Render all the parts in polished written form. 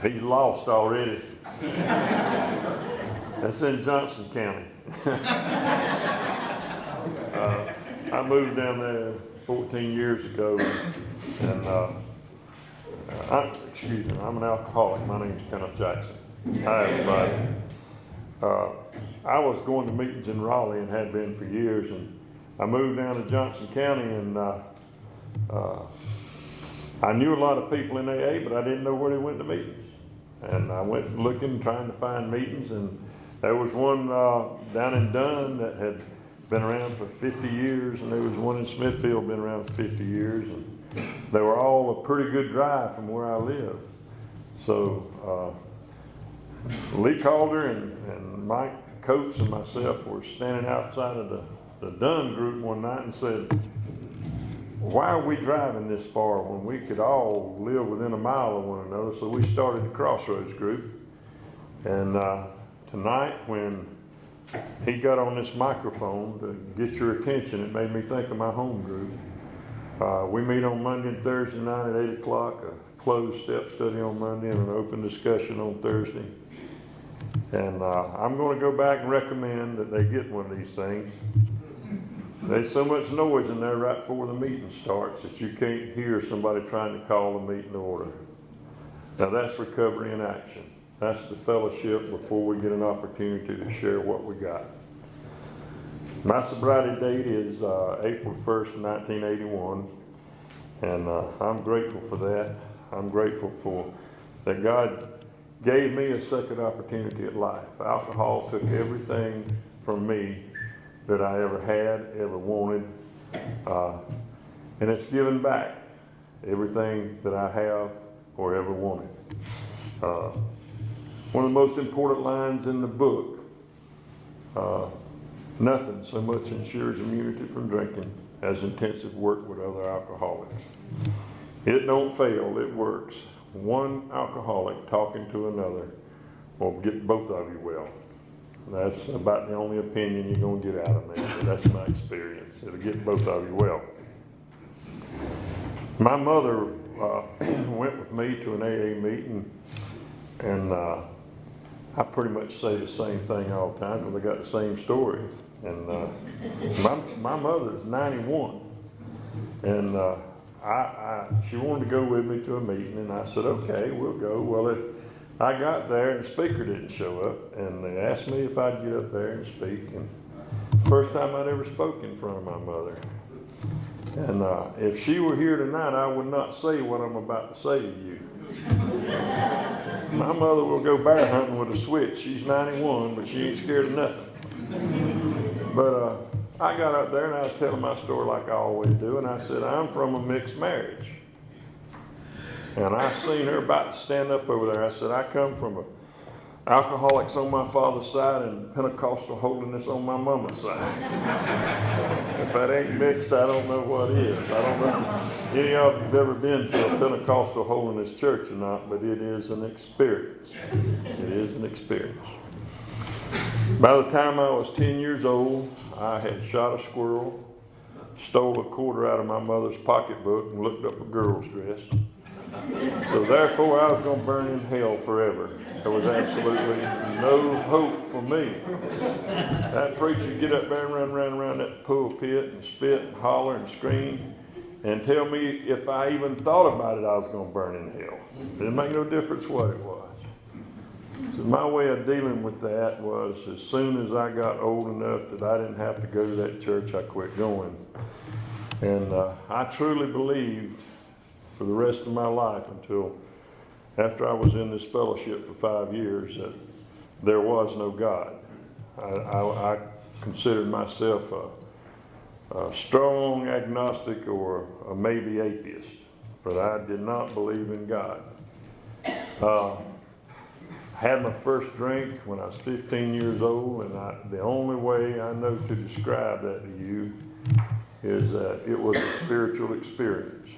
He's lost already. That's in Johnson County. I moved down there 14 years ago, and I'm an alcoholic. My name's Kenneth Jackson. Hi, everybody. I was going to meetings in Raleigh and had been for years, and I moved down to Johnson County, and I knew a lot of people in AA, but I didn't know where they went to meetings. And I went looking, trying to find meetings, and there was one down in Dunn that had been around for 50 years, and there was one in Smithfield been around for 50 years, and they were all a pretty good drive from where I live. So Lee Calder and Mike Coates and myself were standing outside of the Dunn group one night and said, why are we driving this far when we could all live within a mile of one another? So we started the Crossroads group. And tonight, when he got on this microphone to get your attention, it made me think of my home group. We meet on Monday and Thursday night at 8 o'clock, a closed step study on Monday and an open discussion on Thursday. And I'm going to go back and recommend that they get one of these things. There's so much noise in there right before the meeting starts that you can't hear somebody trying to call the meeting to order. Now that's recovery in action. That's the fellowship before we get an opportunity to share what we got. My sobriety date is April 1st, 1981, and I'm grateful for that. I'm grateful for that God gave me a second opportunity at life. Alcohol took everything from me that I ever had, ever wanted, and it's given back everything that I have or ever wanted. One of the most important lines in the book, nothing so much ensures immunity from drinking as intensive work with other alcoholics. It don't fail, it works. One alcoholic talking to another will get both of you well. That's about the only opinion you're going to get out of me. That's my experience. It'll get both of you well. My mother went with me to an AA meeting, and I pretty much say the same thing all the time because I got the same story. And my mother is 91, and she wanted to go with me to a meeting, and I said, okay, we'll go. Well, I got there and the speaker didn't show up, and they asked me if I'd get up there and speak. And the first time I'd ever spoke in front of my mother. And if she were here tonight, I would not say what I'm about to say to you. My mother will go bear hunting with a switch. She's 91, but she ain't scared of nothing. But I got up there and I was telling my story like I always do, and I said, I'm from a mixed marriage. And I seen her about to stand up over there. I said, I come from alcoholics on my father's side and Pentecostal holiness on my mama's side. If that ain't mixed, I don't know what is. I don't know any of you have ever been to a Pentecostal holiness church or not, but it is an experience. It is an experience. By the time I was 10 years old, I had shot a squirrel, stole a quarter out of my mother's pocketbook, and looked up a girl's dress. So therefore, I was going to burn in hell forever. There was absolutely no hope for me. That preacher would get up there and run around that pulpit and spit and holler and scream and tell me if I even thought about it, I was going to burn in hell. It didn't make no difference what it was. So my way of dealing with that was as soon as I got old enough that I didn't have to go to that church, I quit going. And I truly believed for the rest of my life until after I was in this fellowship for 5 years that there was no God. I considered myself a strong agnostic or a maybe atheist, but I did not believe in God. I had my first drink when I was 15 years old, and the only way I know to describe that to you is that it was a spiritual experience.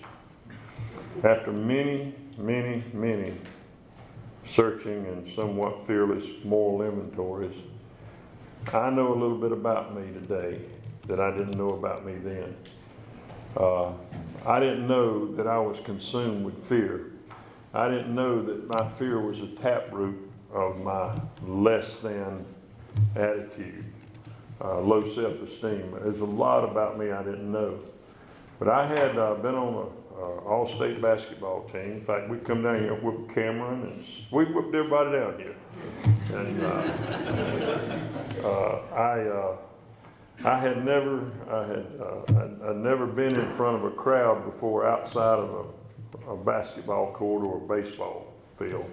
After many searching and somewhat fearless moral inventories, I know a little bit about me today that I didn't know about me then. I didn't know that I was consumed with fear. I didn't know that my fear was a taproot of my less than attitude, low self-esteem. There's a lot about me I didn't know. But I had been on an all-state basketball team. In fact, we'd come down here and whip Cameron, and we whipped everybody down here. And I'd never been in front of a crowd before outside of a basketball court or a baseball field.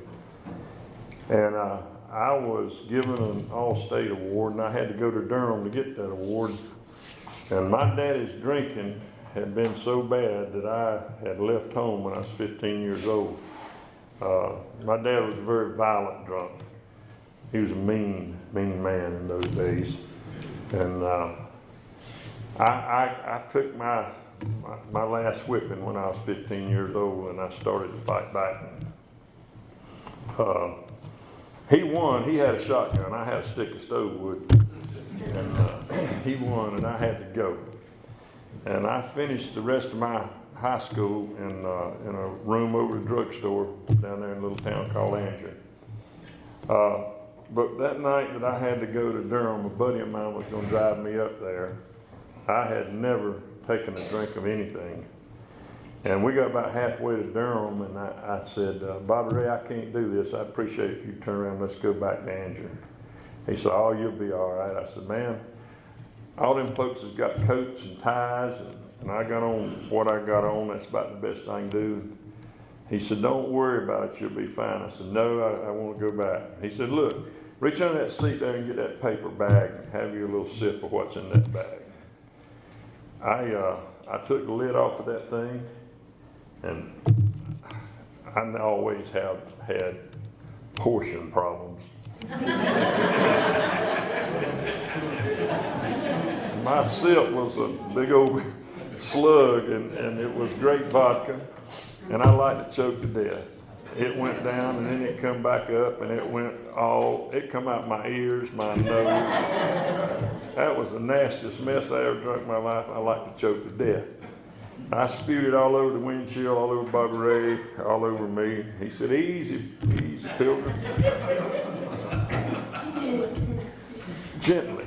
And I was given an all-state award, and I had to go to Durham to get that award. And my daddy's drinking had been so bad that I had left home when I was 15 years old. My dad was a very violent drunk. He was a mean man in those days. And I took my last whipping when I was 15 years old, and I started to fight back. He won. He had a shotgun. I had a stick of stove wood. And he won, and I had to go. And I finished the rest of my high school in a room over the drugstore down there in a little town called Andrew. But that night that I had to go to Durham, a buddy of mine was going to drive me up there. I had never taken a drink of anything. And we got about halfway to Durham, and I said, Bobby Ray, I can't do this. I'd appreciate it if you turn around, let's go back to Andrew. He said, oh, you'll be all right. I said, man, all them folks has got coats and ties, and I got on what I got on. That's about the best I can do. He said, don't worry about it, you'll be fine. I said, no, I want to go back. He said, look, reach under that seat there and get that paper bag and have your little sip of what's in that bag. I took the lid off of that thing, and I always have had portion problems. My sip was a big old slug, and it was great vodka, and I like to choke to death. It went down, and then it come back up, and it come out my ears, my nose. That was the nastiest mess I ever drunk in my life. I like to choke to death. I spewed it all over the windshield, all over Bobby Ray, all over me. He said, easy, Pilgrim. Gently.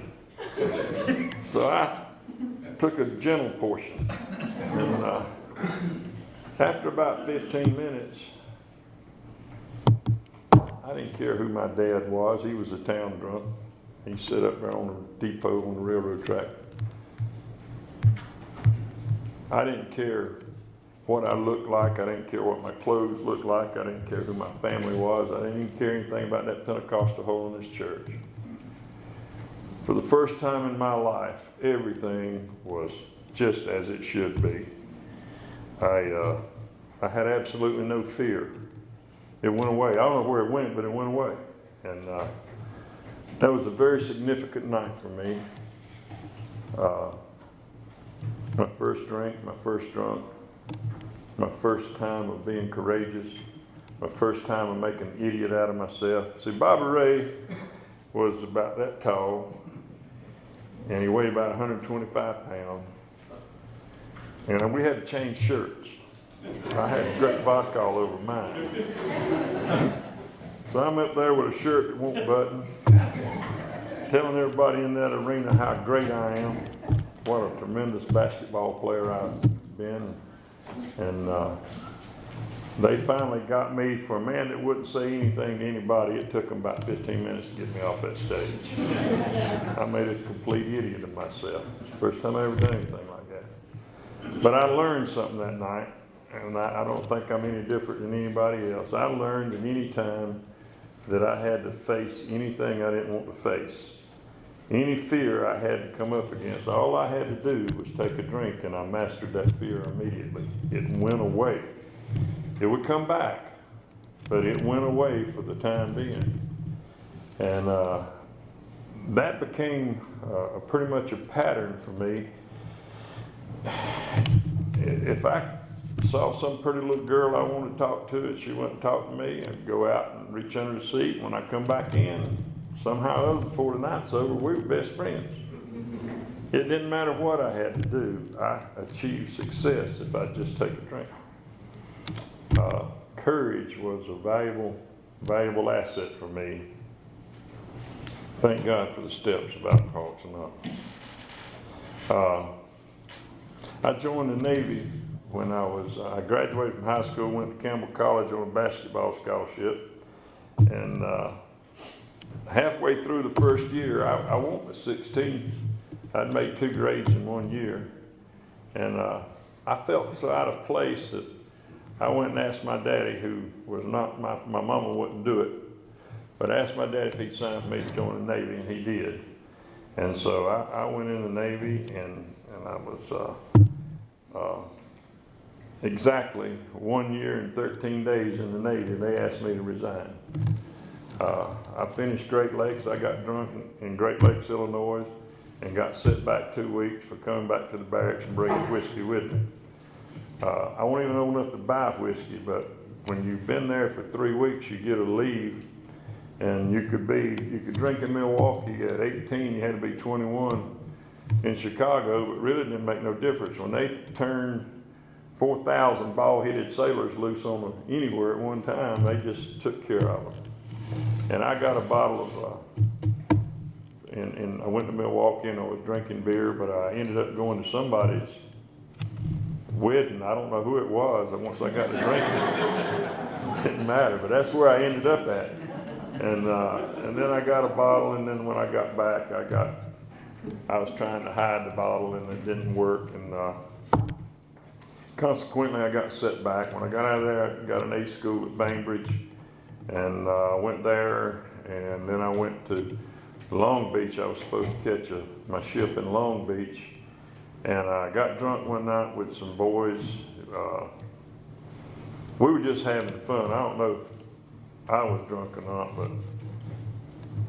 So I took a gentle portion. And after about 15 minutes, I didn't care who my dad was. He was a town drunk. He sat up there on the depot on the railroad track. I didn't care what I looked like. I didn't care what my clothes looked like. I didn't care who my family was. I didn't even care anything about that Pentecostal holiness church. For the first time in my life, everything was just as it should be. I had absolutely no fear. It went away. I don't know where it went, but it went away. And that was a very significant night for me. My first drink, my first drunk, my first time of being courageous, my first time of making an idiot out of myself. See, Bobby Ray was about that tall, and he weighed about 125 pounds. And we had to change shirts. I had great vodka all over mine. So I'm up there with a shirt that won't button, telling everybody in that arena how great I am, what a tremendous basketball player I've been. And they finally got me. For a man that wouldn't say anything to anybody, it took them about 15 minutes to get me off that stage. I made a complete idiot of myself. It's the first time I ever done anything like that. But I learned something that night, and I don't think I'm any different than anybody else. I learned at any time that I had to face anything I didn't want to face. Any fear I had to come up against, all I had to do was take a drink, and I mastered that fear immediately. It went away. It would come back, but it went away for the time being. And that became pretty much a pattern for me. If I saw some pretty little girl I wanted to talk to, and she wouldn't talk to me, I'd go out and reach under the seat. When I come back in, somehow or other, before the night's over, we were best friends. It didn't matter what I had to do. I achieved success if I just take a drink. courage was a valuable asset for me. Thank God for the steps of Alcoholics Anonymous. I joined the Navy when I graduated from high school, went to Campbell College on a basketball scholarship, and halfway through the first year, I was 16. I'd made 2 grades in 1 year, and I felt so out of place that I went and asked my daddy, who was not, my mama wouldn't do it, but I asked my daddy if he'd sign for me to join the Navy, and he did. And so I went in the Navy, and I was exactly 1 year and 13 days in the Navy. They asked me to resign. I finished Great Lakes. I got drunk in Great Lakes, Illinois, and got sent back 2 weeks for coming back to the barracks and bringing whiskey with me. I wasn't even old enough to buy whiskey, but when you've been there for 3 weeks, you get a leave, and you could drink in Milwaukee at 18, you had to be 21 in Chicago, but really didn't make no difference. When they turned 4,000 bald-headed sailors loose on anywhere at one time, they just took care of them. And I got a bottle of, and I went to Milwaukee and I was drinking beer, but I ended up going to somebody's wedding. I don't know who it was, and once I got to drinking, it didn't matter, but that's where I ended up at. And then I got a bottle, and then when I got back, I was trying to hide the bottle, and it didn't work, and consequently, I got set back. When I got out of there, I got an A school at Bainbridge, and went there, and then I went to Long Beach. I was supposed to catch my ship in Long Beach, and I got drunk one night with some boys. We were just having fun. I don't know if I was drunk or not, but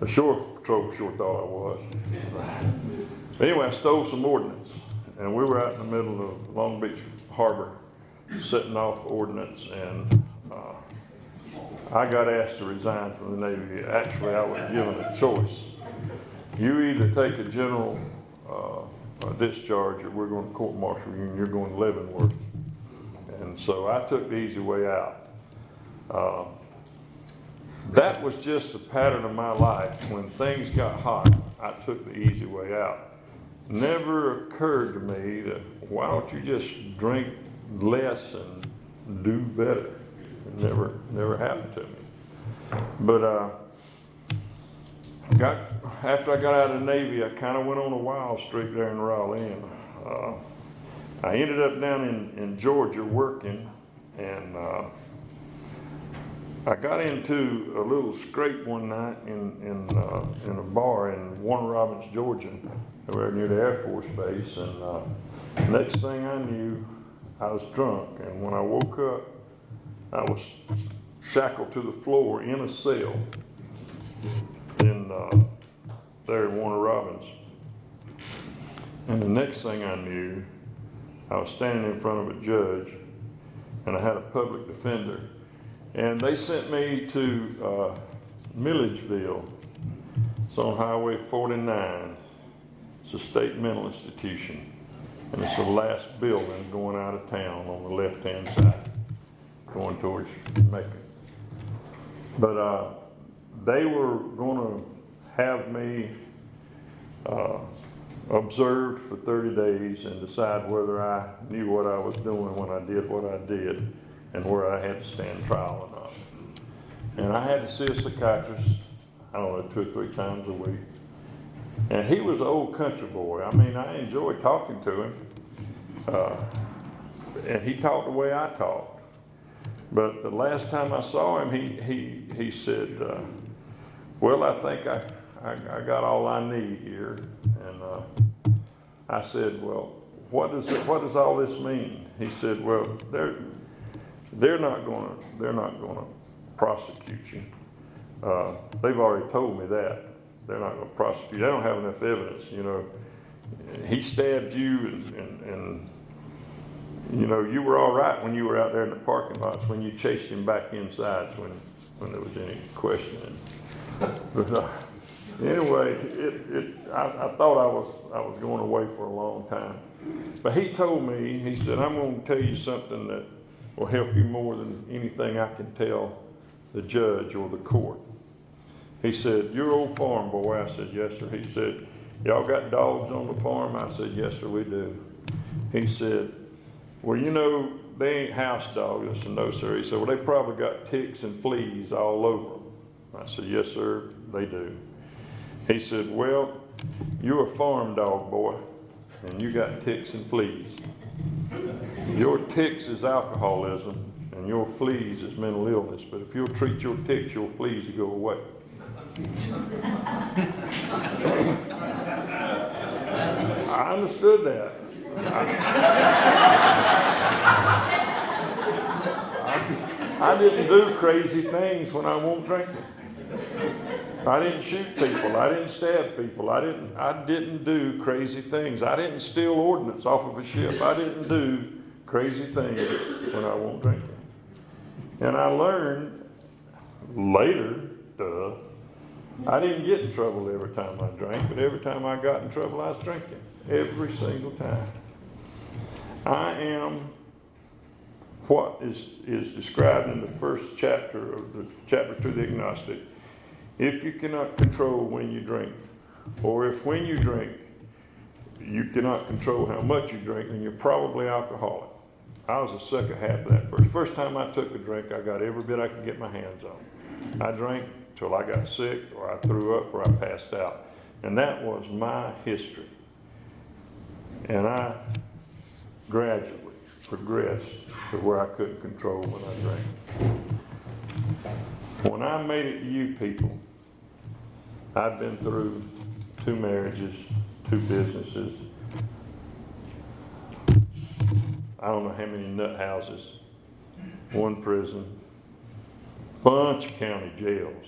the shore patrol sure thought I was. But anyway, I stole some ordnance, and we were out in the middle of Long Beach Harbor setting off ordnance, and I got asked to resign from the Navy. Actually, I was given a choice. You either take a general discharge, or we're going to court-martial you, and you're going to Leavenworth. And so I took the easy way out. That was just the pattern of my life. When things got hot, I took the easy way out. Never occurred to me that, why don't you just drink less and do better? It never happened to me. But after I got out of the Navy, I kind of went on a wild streak there in Raleigh. And I ended up down in Georgia working, and I got into a little scrape one night in a bar in Warner Robins, Georgia, over near the Air Force Base. And next thing I knew, I was drunk. And when I woke up, I was shackled to the floor in a cell there at Warner Robins. And the next thing I knew, I was standing in front of a judge, and I had a public defender. And they sent me to Milledgeville. It's on Highway 49. It's a state mental institution. And it's the last building going out of town on the left-hand side, going towards Macon. But they were going to have me observed for 30 days and decide whether I knew what I was doing when I did what I did, and where I had to stand trial or not. And I had to see a psychiatrist, I don't know, 2 or 3 times a week. And he was an old country boy. I mean, I enjoyed talking to him. And he talked the way I talked. But the last time I saw him, he said, well, I think I got all I need here. And I said, well, what does all this mean? He said, well, they're not going to prosecute you. They've already told me that. They're not going to prosecute. They don't have enough evidence, you know. He stabbed you, and you know, you were all right when you were out there in the parking lots. When you chased him back inside, when there was any questioning. But anyway, I thought I was going away for a long time. But he told me, he said, I'm going to tell you something that will help you more than anything I can tell the judge or the court. He said, "You're old farm boy." I said, "Yes, sir." He said, "Y'all got dogs on the farm?" I said, "Yes, sir, we do." He said, "Well, you know, they ain't house dogs." I said, "No, sir." He said, "Well, they probably got ticks and fleas all over them." I said, "Yes, sir, they do." He said, "Well, you're a farm dog, boy, and you got ticks and fleas. Your ticks is alcoholism, and your fleas is mental illness. But if you'll treat your ticks, your fleas will go away." I understood that. I didn't do crazy things when I wasn't drinking. I didn't shoot people. I didn't stab people. I didn't do crazy things. I didn't steal ordnance off of a ship. I didn't do crazy things when I wasn't drinking. And I learned later, I didn't get in trouble every time I drank, but every time I got in trouble, I was drinking. Every single time. I am what is described in the first chapter of the chapter 2 of the agnostic. If you cannot control when you drink, or if when you drink, you cannot control how much you drink, then you're probably alcoholic. I was the second half of that first. First time I took a drink, I got every bit I could get my hands on. I drank till I got sick, or I threw up, or I passed out. And that was my history. And I gradually progressed to where I couldn't control when I drank. When I made it to you people, I'd been through 2 marriages, 2 businesses. I don't know how many nut houses, 1 prison, bunch of county jails.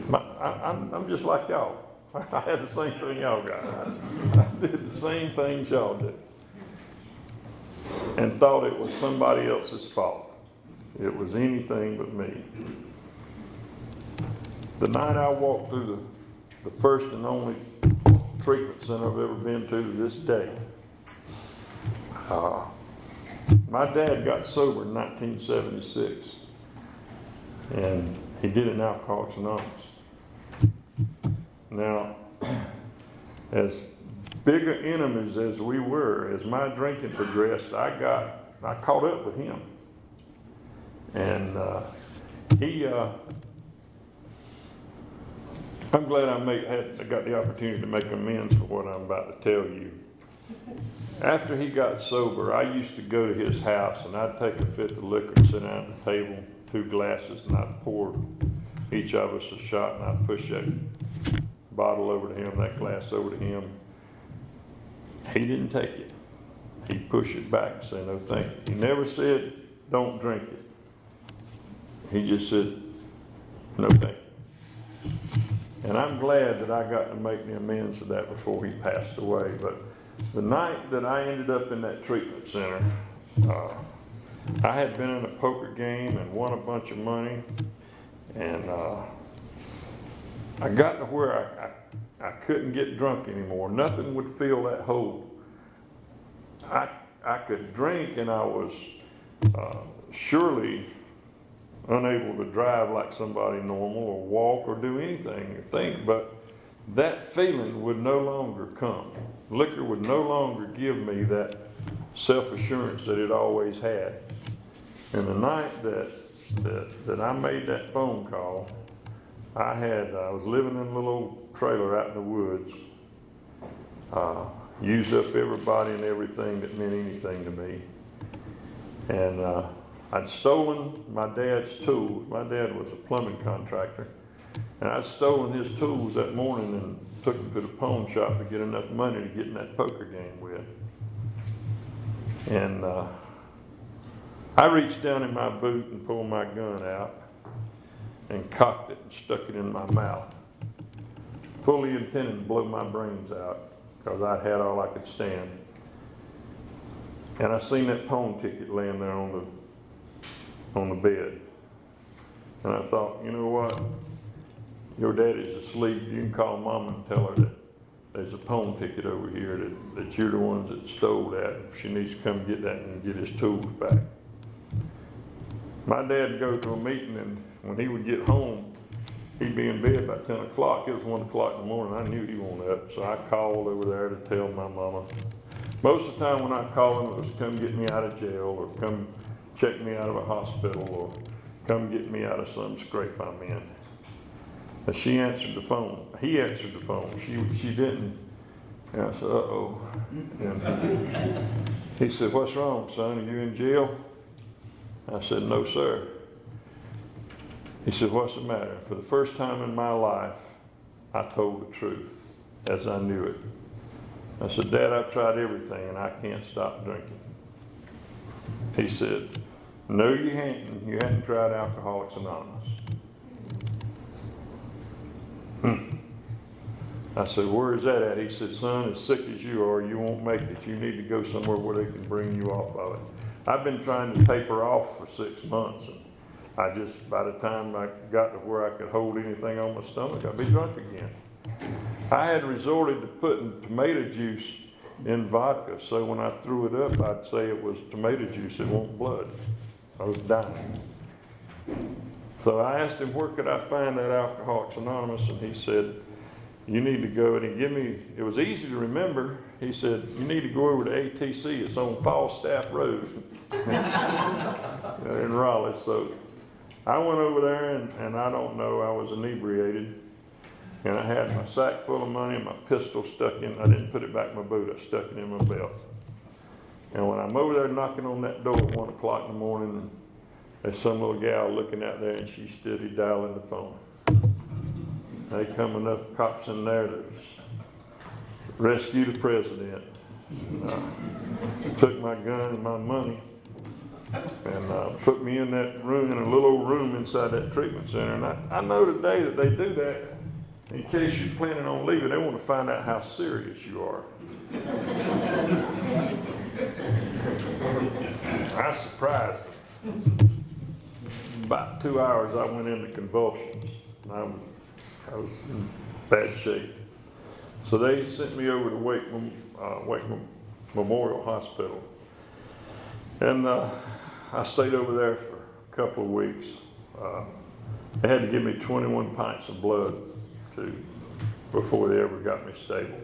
I'm just like y'all. I had the same thing y'all got. I did the same things y'all did. And thought it was somebody else's fault. It was anything but me. The night I walked through the first and only treatment center I've ever been to this day, my dad got sober in 1976. And he did it in Alcoholics Anonymous. Now, as bigger enemies as we were, as my drinking progressed, I caught up with him. And I'm glad I got the opportunity to make amends for what I'm about to tell you. After he got sober, I used to go to his house and I'd take a fifth of liquor and sit down at the table, 2 glasses, and I'd pour each of us a shot, and I'd push that bottle over to him, that glass over to him. He didn't take it. He'd push it back and say, "No, thank you." He never said, "Don't drink it." He just said, "No, thank you." And I'm glad that I got to make the amends for that before he passed away. But the night that I ended up in that treatment center, I had been in a poker game and won a bunch of money. And I got to where I couldn't get drunk anymore. Nothing would fill that hole. I could drink, and I was surely unable to drive like somebody normal or walk or do anything or think, but that feeling would no longer come. Liquor would no longer give me that self-assurance that it always had. And the night that I made that phone call, I was living in a little old trailer out in the woods, used up everybody and everything that meant anything to me. And I'd stolen my dad's tools. My dad was a plumbing contractor. And I'd stolen his tools that morning and took them to the pawn shop to get enough money to get in that poker game with. And I reached down in my boot and pulled my gun out and cocked it and stuck it in my mouth, fully intending to blow my brains out because I'd had all I could stand. And I seen that pawn ticket laying there on the bed. And I thought, you know what? Your daddy's asleep. You can call Mama and tell her there's a pawn ticket over here that you're the ones that stole that. She needs to come get that and get his tools back. My dad would go to a meeting, and when he would get home, he'd be in bed by 10 o'clock. It was 1 o'clock in the morning. I knew he wasn't up, so I called over there to tell my mama. Most of the time when I called him, it was to come get me out of jail, or come check me out of a hospital, or come get me out of some scrape I'm in. And she answered the phone. He answered the phone. She didn't. And I said, uh-oh. And he said, what's wrong, son? Are you in jail? I said, no, sir. He said, what's the matter? For the first time in my life, I told the truth as I knew it. I said, Dad, I've tried everything and I can't stop drinking. He said, no, you hadn't. You hadn't tried Alcoholics Anonymous. I said, where is that at? He said, son, as sick as you are, you won't make it. You need to go somewhere where they can bring you off of it. I've been trying to taper off for 6 months. And by the time I got to where I could hold anything on my stomach, I'd be drunk again. I had resorted to putting tomato juice in vodka, so when I threw it up, I'd say it was tomato juice, it wasn't blood. I was dying. So I asked him, where could I find that Alcoholics Anonymous? And he said, you need to go, and he gave me, it was easy to remember. He said, you need to go over to ATC. It's on Falstaff Road in Raleigh. So I went over there, and I don't know, I was inebriated. And I had my sack full of money and my pistol stuck in. I didn't put it back in my boot. I stuck it in my belt. And when I'm over there knocking on that door at 1 o'clock in the morning, there's some little gal looking out there, and she's steady dialing the phone. They come enough cops in there to rescue the president. Took my gun and my money and put me in that room, in a little old room inside that treatment center. And I know today that they do that in case you're planning on leaving. They want to find out how serious you are. I surprised them. About 2 hours, I went into convulsions. I was in bad shape. So they sent me over to Wake Memorial Hospital. And I stayed over there for a couple of weeks. They had to give me 21 pints of blood before they ever got me stable.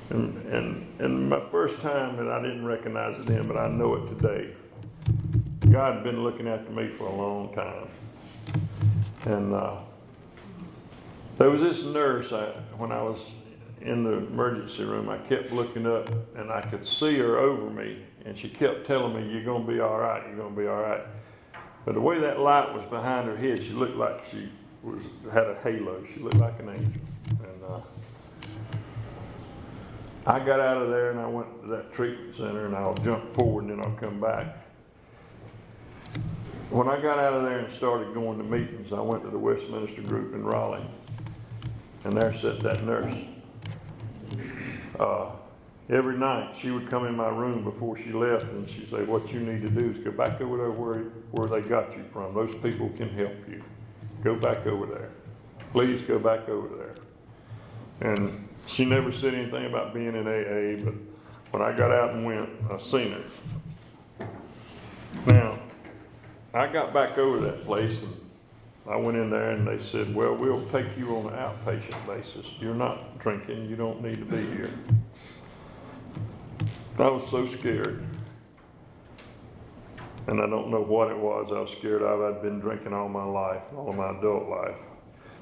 And my first time, and I didn't recognize it then, but I know it today, God had been looking after me for a long time. And there was this nurse, when I was in the emergency room, I kept looking up and I could see her over me, and she kept telling me, you're going to be all right, you're going to be all right. But the way that light was behind her head, she looked like she had a halo. She looked like an angel. And I got out of there and I went to that treatment center, and I'll jump forward and then I'll come back. When I got out of there and started going to meetings, I went to the Westminster group in Raleigh, and there sat that nurse. Every night she would come in my room before she left, and she'd say, what you need to do is go back over there where they got you from. Those people can help you. Go back over there. Please go back over there. And she never said anything about being in AA, but when I got out and went, I seen her. Now, I got back over that place, and I went in there, and they said, well, we'll take you on an outpatient basis. You're not drinking. You don't need to be here. I was so scared. And I don't know what it was I was scared of. I'd been drinking all my life, all of my adult life.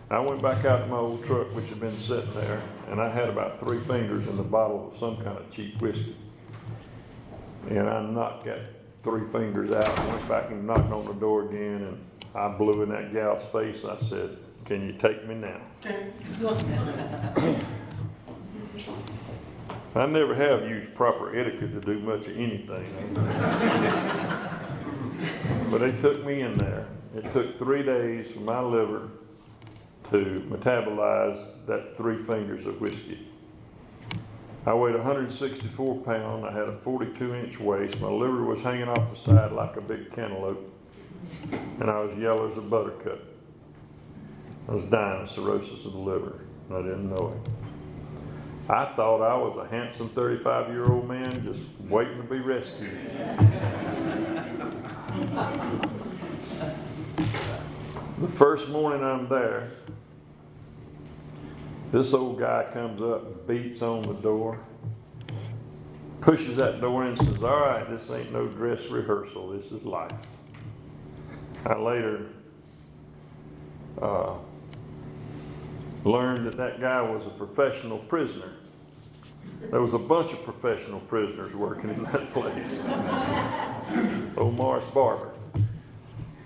I went back out to my old truck, which had been sitting there, and I had about 3 fingers in the bottle of some kind of cheap whiskey. And I knocked that 3 fingers out and went back and knocked on the door again, and I blew in that gal's face. I said, can you take me now? I never have used proper etiquette to do much of anything. But they took me in there. It took 3 days for my liver to metabolize that 3 fingers of whiskey. I weighed 164 pounds. I had a 42-inch waist. My liver was hanging off the side like a big cantaloupe. And I was yellow as a buttercup. I was dying of cirrhosis of the liver, and I didn't know it. I thought I was a handsome 35-year-old man just waiting to be rescued. The first morning I'm there, this old guy comes up and beats on the door, pushes that door in and says, "All right, this ain't no dress rehearsal, this is life." I later learned that guy was a professional prisoner. There was a bunch of professional prisoners working in that place. Old Morris Barber.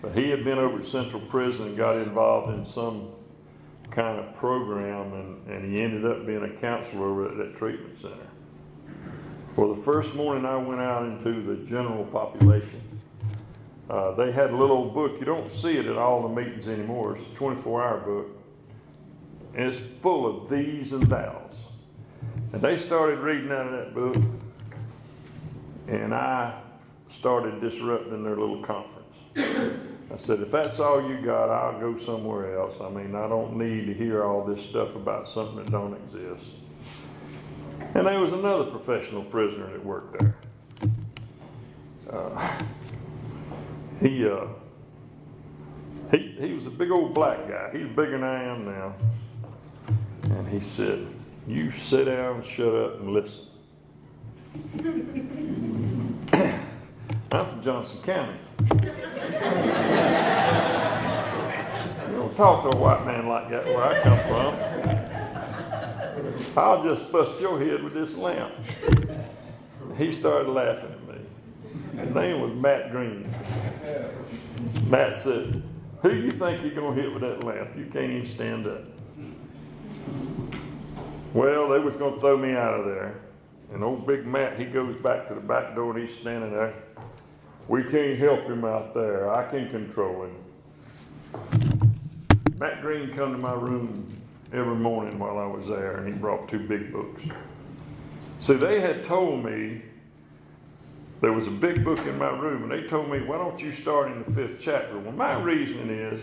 But he had been over at Central Prison and got involved in some kind of program, and he ended up being a counselor over at that treatment center. Well, the first morning I went out into the general population, they had a little old book. You don't see it at all the meetings anymore. It's a 24-hour book. And it's full of these and thous. And they started reading out of that book, and I started disrupting their little conference. I said, if that's all you got, I'll go somewhere else. I mean, I don't need to hear all this stuff about something that don't exist. And there was another professional prisoner that worked there. He was a big old black guy. He's bigger than I am now. And he said, "You sit down, shut up, and listen." I'm from Johnson County. You don't talk to a white man like that where I come from. "I'll just bust your head with this lamp." He started laughing at me. His name was Matt Green. Matt said, "Who you think you're going to hit with that lamp? You can't even stand up." Well, they was going to throw me out of there. And old Big Matt, he goes back to the back door and he's standing there. "We can't help him out there. I can control him." Matt Green come to my room every morning while I was there, and he brought 2 big books. See, they had told me there was a big book in my room, and they told me, "Why don't you start in the 5th chapter?" Well, my reasoning is,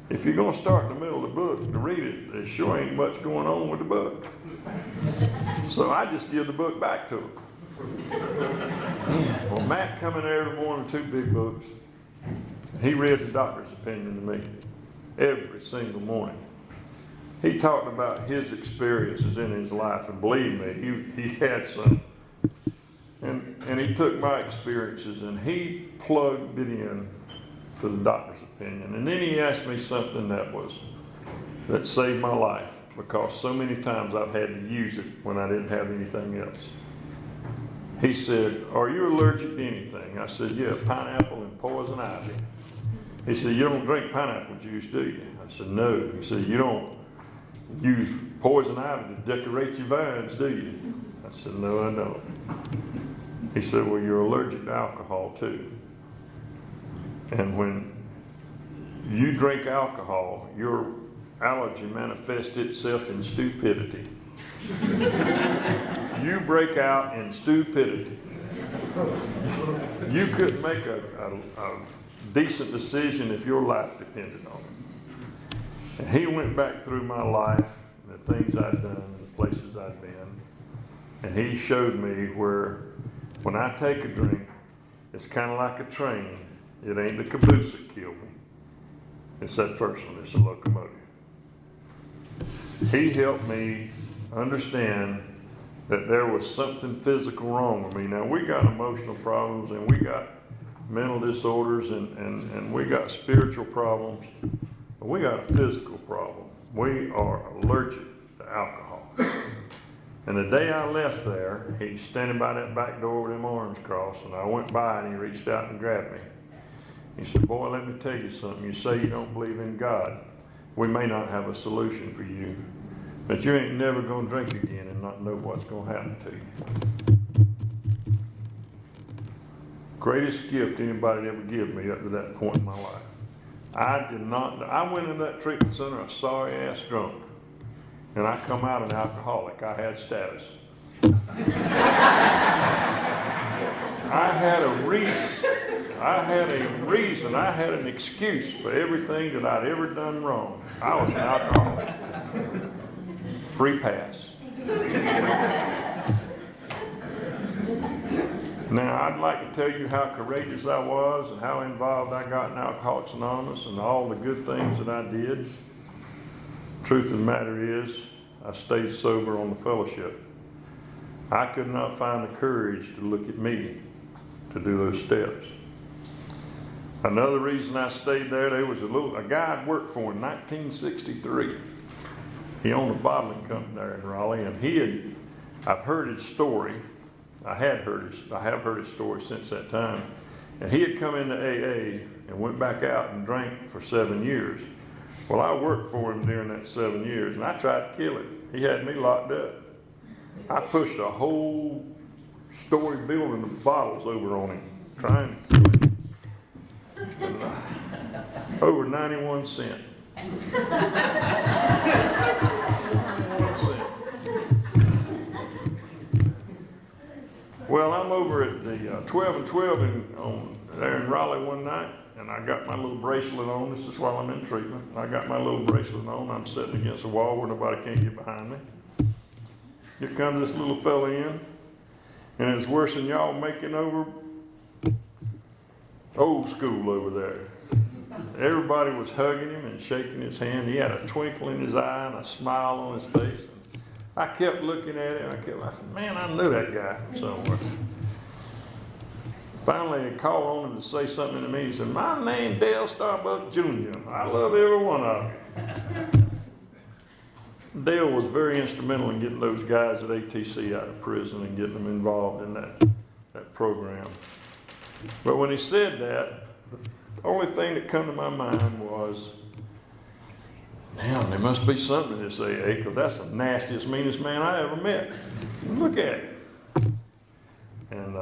if you're going to start in the middle of the book to read it, there sure ain't much going on with the book. So I just give the book back to him. Well, Matt come in there every morning with 2 big books. He read the doctor's opinion to me every single morning. He talked about his experiences in his life, and believe me, he had some. And he took my experiences and he plugged it in to the doctor's opinion. And then he asked me something that saved my life, because so many times I've had to use it when I didn't have anything else. He said, "Are you allergic to anything?" I said, "Yeah, pineapple and poison ivy." He said, "You don't drink pineapple juice, do you?" I said, "No." He said, "You don't use poison ivy to decorate your vines, do you?" I said, "No, I don't." He said, "Well, you're allergic to alcohol too. And when you drink alcohol, your allergy manifests itself in stupidity. You break out in stupidity. You couldn't make a decent decision if your life depended on it." And he went back through my life, the things I'd done, the places I'd been, and he showed me where when I take a drink, it's kind of like a train. It ain't the caboose that killed me. It's that first one. It's the locomotive. He helped me understand that there was something physical wrong with me. Now, we got emotional problems, and we got mental disorders, and we got spiritual problems, but we got a physical problem. We are allergic to alcohol. And the day I left there, he's standing by that back door with them arms crossed, and I went by and he reached out and grabbed me. He said, "Boy, let me tell you something. You say you don't believe in God. We may not have a solution for you, but you ain't never going to drink again and not know what's going to happen to you." Greatest gift anybody ever give me up to that point in my life. I went into that treatment center a sorry ass drunk, and I come out an alcoholic. I had status. I had a reason. I had an excuse for everything that I'd ever done wrong. I was an alcoholic. Free pass. Now, I'd like to tell you how courageous I was and how involved I got in Alcoholics Anonymous and all the good things that I did. Truth of the matter is, I stayed sober on the fellowship. I could not find the courage to look at me to do those steps. Another reason I stayed there was a guy I'd worked for in 1963. He owned a bottling company there in Raleigh, and I've heard his story. I have heard his story since that time. And he had come into AA and went back out and drank for 7 years. Well, I worked for him during that 7 years, and I tried to kill him. He had me locked up. I pushed a whole story building of bottles over on him, trying to kill him. And, over 91 cents. 91 cents. Well, I'm over at the 12 and 12 there in Raleigh one night, and I got my little bracelet on. This is while I'm in treatment. I got my little bracelet on. I'm sitting against the wall where nobody can get behind me. Here comes this little fella in, and it's worse than y'all making over old school over there. Everybody was hugging him and shaking his hand. He had a twinkle in his eye and a smile on his face. I kept looking at it, and I said, man, I knew that guy from somewhere. Finally, I called on him to say something to me. He said, my name's Dale Starbuck Jr. I love every one of you. Dale was very instrumental in getting those guys at ATC out of prison and getting them involved in that program. But when he said that, the only thing that come to my mind was, now, there must be something in this AA, because that's the nastiest, meanest man I ever met. Look at it. And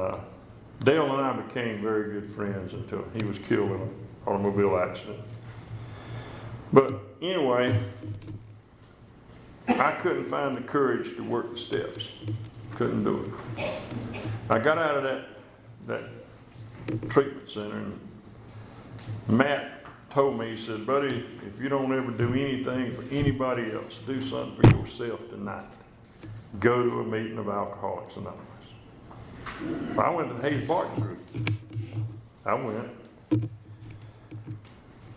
Dale and I became very good friends until he was killed in an automobile accident. That anyway, I couldn't find the courage to work the steps. Couldn't do it. I got out of that treatment center, and Matt told me, he said, buddy, if you don't ever do anything for anybody else, do something for yourself tonight. Go to a meeting of Alcoholics Anonymous. I went to the Hayes Barton group. I went.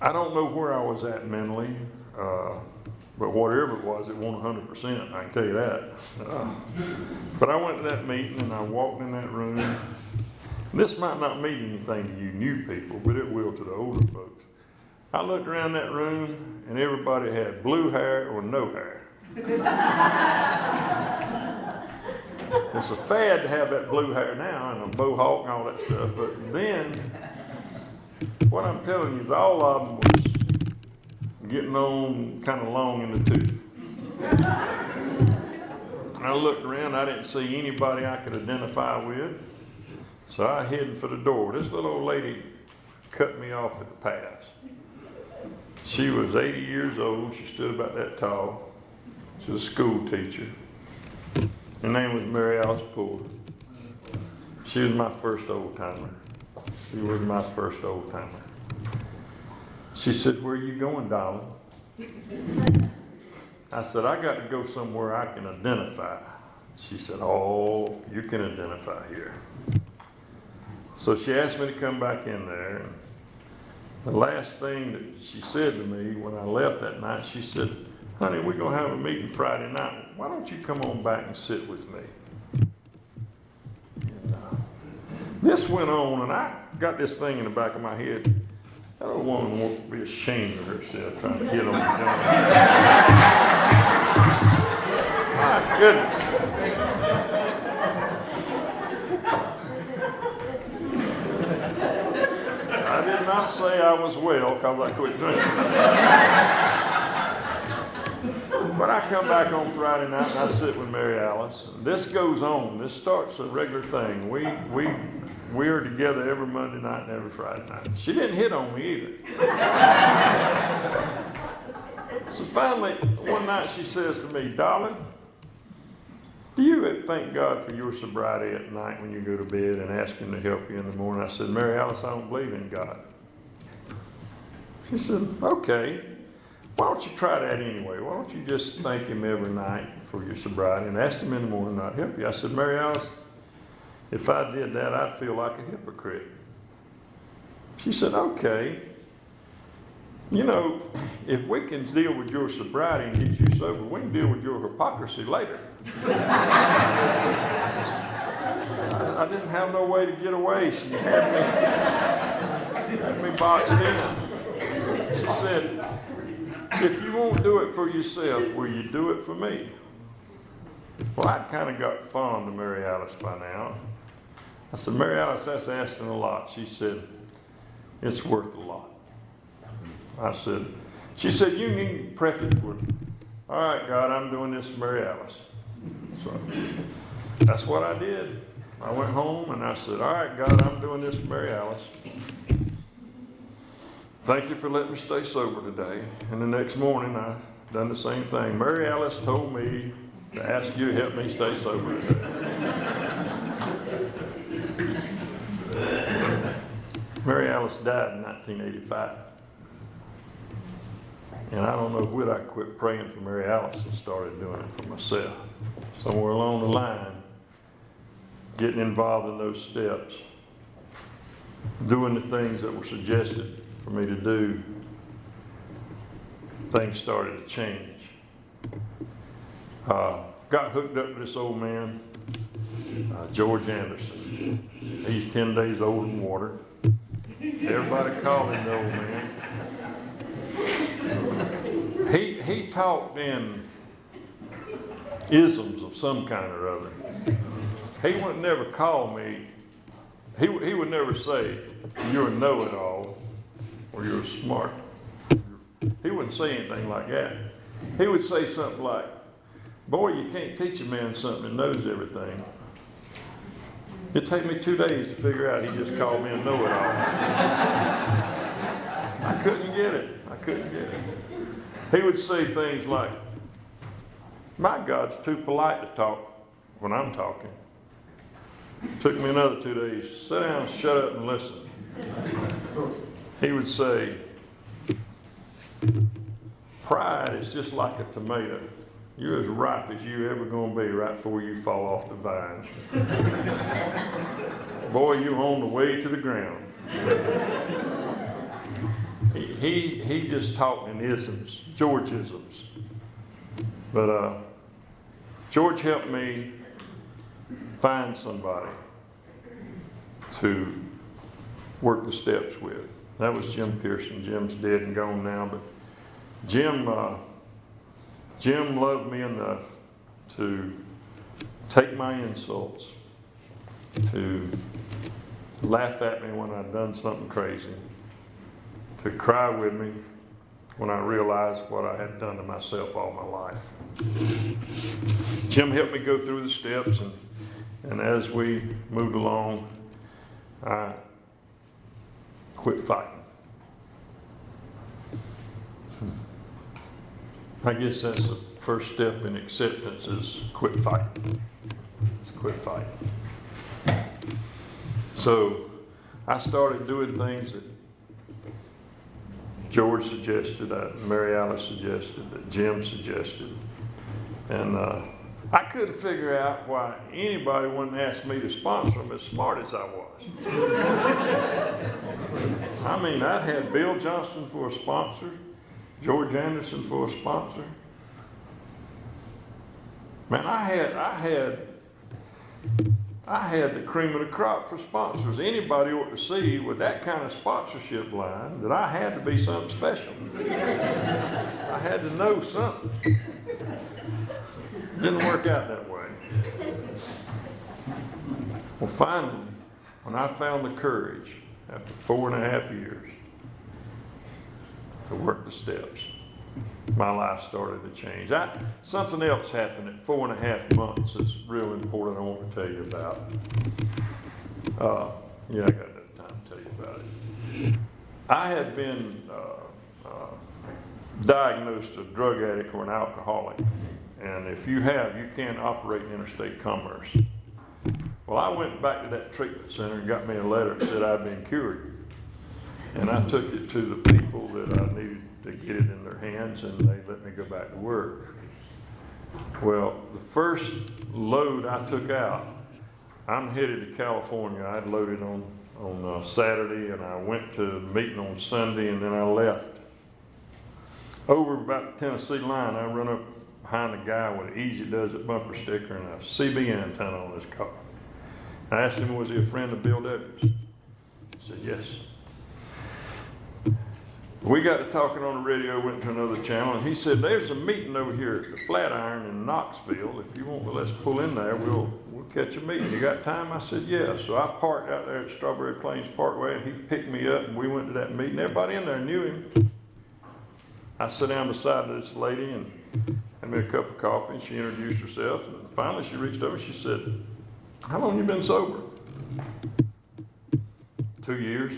I don't know where I was at mentally, but whatever it was, it wasn't 100%, I can tell you that. But I went to that meeting, and I walked in that room. This might not mean anything to you new people, but it will to the older folks. I looked around that room, and everybody had blue hair or no hair. It's a fad to have that blue hair now, and a mohawk and all that stuff, but then, what I'm telling you is all of them was getting on kind of long in the tooth. I looked around, I didn't see anybody I could identify with, so I headed for the door. This little old lady cut me off at the pass. She was 80 years old. She stood about that tall. She was a school teacher. Her name was Mary Alice Poole. She was my first old-timer. She was my first old-timer. She said, where are you going, darling? I said, I got to go somewhere I can identify. She said, oh, you can identify here. So she asked me to come back in there. And the last thing that she said to me when I left that night, she said, honey, we're going to have a meeting Friday night. Why don't you come on back and sit with me? And this went on, and I got this thing in the back of my head. That old woman won't be ashamed of herself trying to get on the job. My goodness. I did not say I was well because I quit drinking. But I come back on Friday night and I sit with Mary Alice. And this goes on. This starts a regular thing. We are together every Monday night and every Friday night. She didn't hit on me either. So finally, one night she says to me, darling, do you thank God for your sobriety at night when you go to bed and ask Him to help you in the morning? I said, Mary Alice, I don't believe in God. She said, okay. Why don't you try that anyway? Why don't you just thank Him every night for your sobriety, and asked him in the morning, I'd help you. I said, Mary Alice, if I did that, I'd feel like a hypocrite. She said, okay. You know, if we can deal with your sobriety and get you sober, we can deal with your hypocrisy later. I didn't have no way to get away. She had me boxed in. She said, if you won't do it for yourself, will you do it for me? Well, I'd kind of got fond of Mary Alice by now. I said, Mary Alice, that's asking a lot. She said, it's worth a lot. She said, you can preface with, all right, God, I'm doing this for Mary Alice. So that's what I did. I went home and I said, all right, God, I'm doing this for Mary Alice. Thank you for letting me stay sober today. And the next morning, I done the same thing. Mary Alice told me to ask you to help me stay sober today. Mary Alice died in 1985. And I don't know when I quit praying for Mary Alice and started doing it for myself. Somewhere along the line, getting involved in those steps, doing the things that were suggested for me to do, things started to change. Got hooked up with this old man, George Anderson. He's 10 days old in water. Everybody called him the old man. He talked in isms of some kind or other. He would never call me, he would never say, you're a know-it-all or you're smart. He wouldn't say anything like that. He would say something like, boy, you can't teach a man something that knows everything. It'd take me 2 days to figure out he just called me a know-it-all. I couldn't get it. He would say things like, my God's too polite to talk when I'm talking. Took me another 2 days. Sit down, shut up, and listen. He would say, pride is just like a tomato. You're as ripe as you're ever going to be right before you fall off the vine. Boy, you're on the way to the ground. He just talked in isms, George-isms. But George helped me find somebody to work the steps with. That was Jim Pearson. Jim's dead and gone now, but Jim loved me enough to take my insults, to laugh at me when I'd done something crazy, to cry with me when I realized what I had done to myself all my life. Jim helped me go through the steps, and as we moved along, I quit fighting. I guess that's the first step in acceptance is quit fighting. It's quit fighting. So I started doing things that George suggested, that Mary Alice suggested, that Jim suggested. And I couldn't figure out why anybody wouldn't ask me to sponsor them as smart as I was. I mean, I'd had Bill Johnston for a sponsor, George Anderson for a sponsor. Man, I had the cream of the crop for sponsors. Anybody ought to see with that kind of sponsorship line that I had to be something special. I had to know something. Didn't work out that way. Well, finally, when I found the courage after 4.5 years to work the steps, my life started to change. Something else happened at 4.5 months that's real important I want to tell you about. I got enough time to tell you about it. I had been diagnosed a drug addict or an alcoholic. And if you have, you can't operate in interstate commerce. Well, I went back to that treatment center and got me a letter that said I'd been cured. And I took it to the people that I needed to get it in their hands, and they let me go back to work. Well, the first load I took out, I'm headed to California. I'd loaded on Saturday, and I went to a meeting on Sunday, and then I left. Over about the Tennessee line, I run up behind a guy with an Easy Does It bumper sticker and a CB antenna on his car. I asked him, was he a friend of Bill Devin's? He said, yes. We got to talking on the radio, went to another channel, and he said, there's a meeting over here at the Flatiron in Knoxville. If you want to, let's pull in there. We'll catch a meeting. You got time? I said, yeah. So I parked out there at Strawberry Plains Parkway, and he picked me up, and we went to that meeting. Everybody in there knew him. I sat down beside this lady and had me a cup of coffee, and she introduced herself. And finally, she reached over and she said, how long you been sober? 2 years.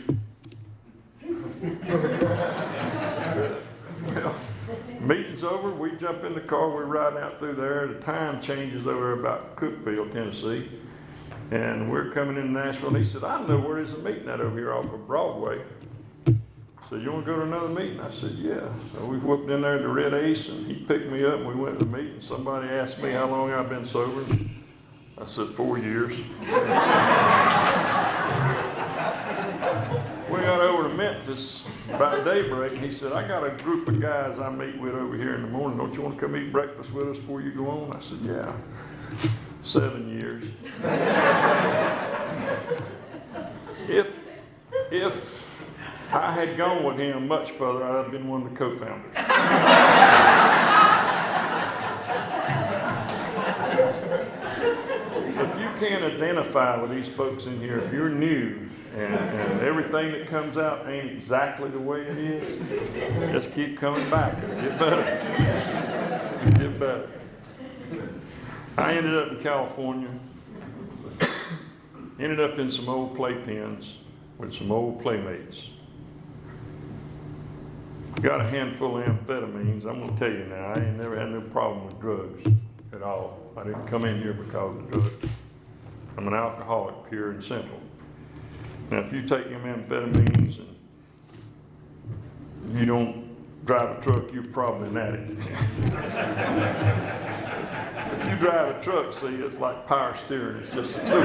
Well, meeting's over, we jump in the car, we're riding out through there. The time changes over about Cookeville, Tennessee. And we're coming into Nashville, and he said, I know where there's a meeting at over here off of Broadway. So you want to go to another meeting? I said, yeah. So we whooped in there to Red Ace, and he picked me up, and we went to the meeting. Somebody asked me how long I've been sober. I said, 4 years. We got over to Memphis about daybreak, and he said, I got a group of guys I meet with over here in the morning. Don't you want to come eat breakfast with us before you go on? I said, yeah. 7 years. If I had gone with him much further, I'd have been one of the co-founders. If you can't identify with these folks in here, if you're new and everything that comes out ain't exactly the way it is, just keep coming back. It'll get better. It'll get better. I ended up in California, ended up in some old playpens with some old playmates. Got a handful of amphetamines. I'm going to tell you now, I ain't never had no problem with drugs at all. I didn't come in here because of drugs. I'm an alcoholic, pure and simple. Now, if you take them amphetamines and you don't drive a truck, you're probably an addict. If you drive a truck, see, it's like power steering. It's just a tool.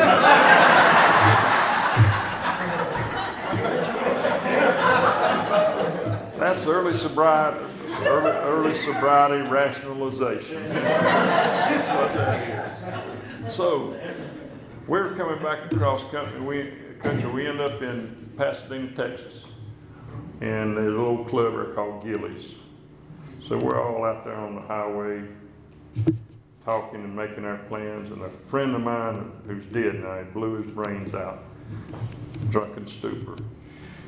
That's early sobriety rationalization. That's what that is. So, we're coming back across country. We end up in Pasadena, Texas. And there's a little club there called Gillies. So we're all out there on the highway talking and making our plans. And a friend of mine who's dead now, he blew his brains out, drunken stupor.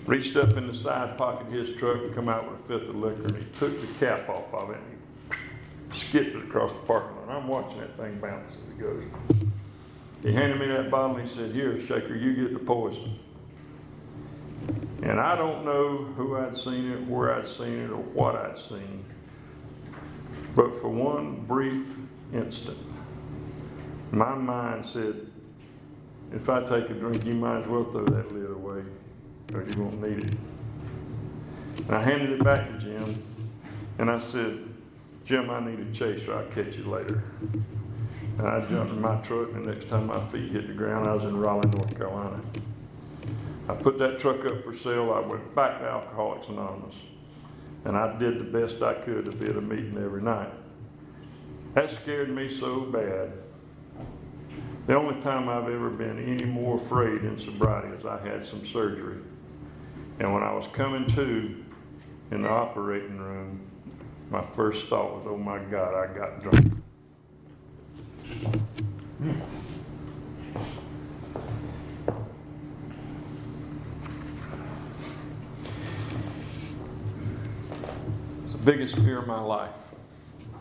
Reached up in the side pocket of his truck and come out with a fifth of liquor, and he took the cap off of it and he skipped it across the parking lot. I'm watching that thing bounce as it goes. He handed me that bottle and he said, here, Shaker, you get the poison. And I don't know who I'd seen it, where I'd seen it, or what I'd seen. But for one brief instant, my mind said, if I take a drink, you might as well throw that lid away, or you won't need it. And I handed it back to Jim, and I said, Jim, I need a chaser. I'll catch you later. And I jumped in my truck, and the next time my feet hit the ground, I was in Raleigh, North Carolina. I put that truck up for sale. I went back to Alcoholics Anonymous, and I did the best I could to be at a meeting every night. That scared me so bad. The only time I've ever been any more afraid in sobriety is I had some surgery. And when I was coming to in the operating room, my first thought was, oh my God, I got drunk. It's the biggest fear of my life,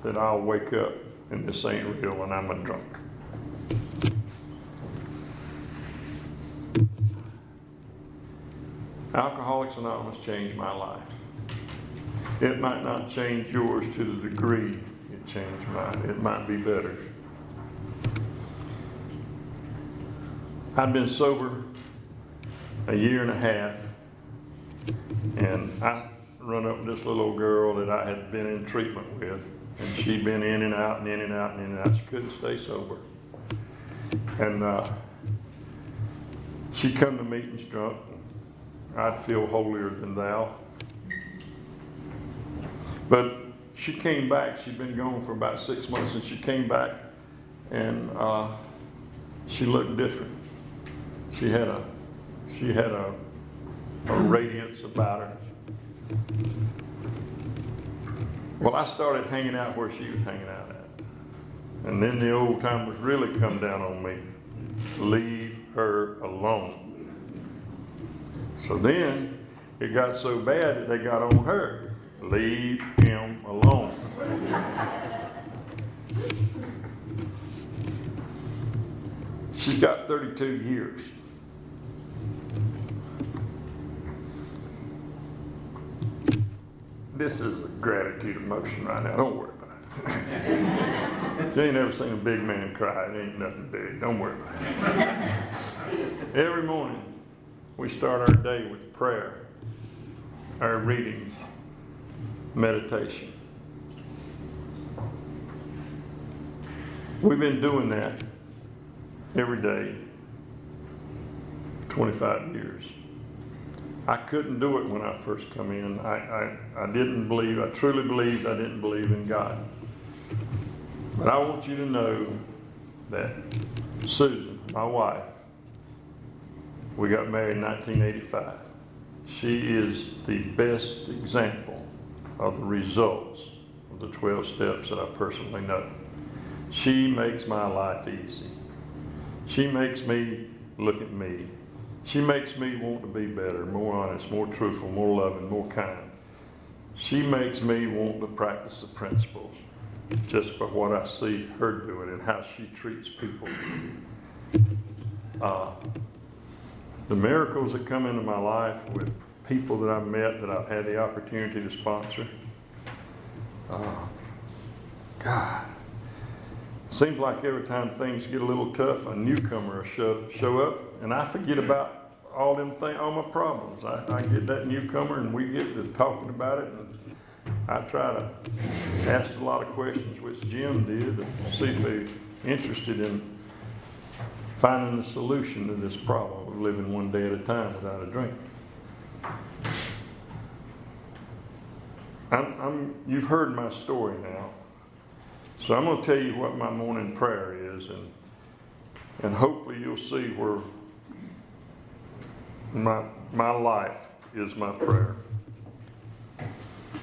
that I'll wake up and this ain't real and I'm a drunk. Alcoholics Anonymous changed my life. It might not change yours to the degree it changed mine. It might be better. I'd been sober a year and a half, and I run up with this little old girl that I had been in treatment with, And she'd been in and out and in and out and in and out. She couldn't stay sober. And she'd come to meetings drunk. I'd feel holier than thou. But she came back. She'd been gone for about 6 months, and she came back, and she looked different. She had a radiance about her. Well, I started hanging out where she was hanging out at. And then the old timers really come down on me. Leave her alone. So then it got so bad that they got on her. Leave him alone. She's got 32 years. This is a gratitude emotion right now. Don't worry about it. If you ain't ever seen a big man cry, it ain't nothing big. Don't worry about it. Every morning, we start our day with prayer, our readings, meditation. We've been doing that every day, 25 years. I couldn't do it when I first come in. I didn't believe, I truly believed I didn't believe in God. But I want you to know that Susan, my wife, we got married in 1985. She is the best example of the results of the 12 steps that I personally know. She makes my life easy. She makes me look at me. She makes me want to be better, more honest, more truthful, more loving, more kind. She makes me want to practice the principles just by what I see her doing and how she treats people. The miracles that come into my life with people that I've met, that I've had the opportunity to sponsor. God. Seems like every time things get a little tough, a newcomer will show up, and I forget about all my problems. I get that newcomer, and we get to talking about it, and I try to ask a lot of questions, which Jim did, to see if they're interested in finding a solution to this problem of living one day at a time without a drink. You've heard my story now. So I'm going to tell you what my morning prayer is, and hopefully you'll see where my life is my prayer.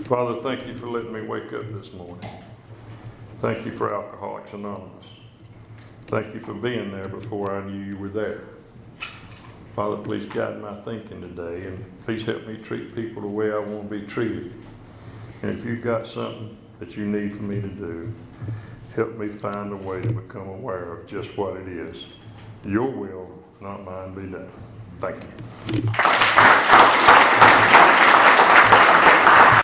Father, thank you for letting me wake up this morning. Thank you for Alcoholics Anonymous. Thank you for being there before I knew you were there. Father, please guide my thinking today, and please help me treat people the way I want to be treated. And if you've got something that you need for me to do, help me find a way to become aware of just what it is. Your will, not mine, be done. Thank you.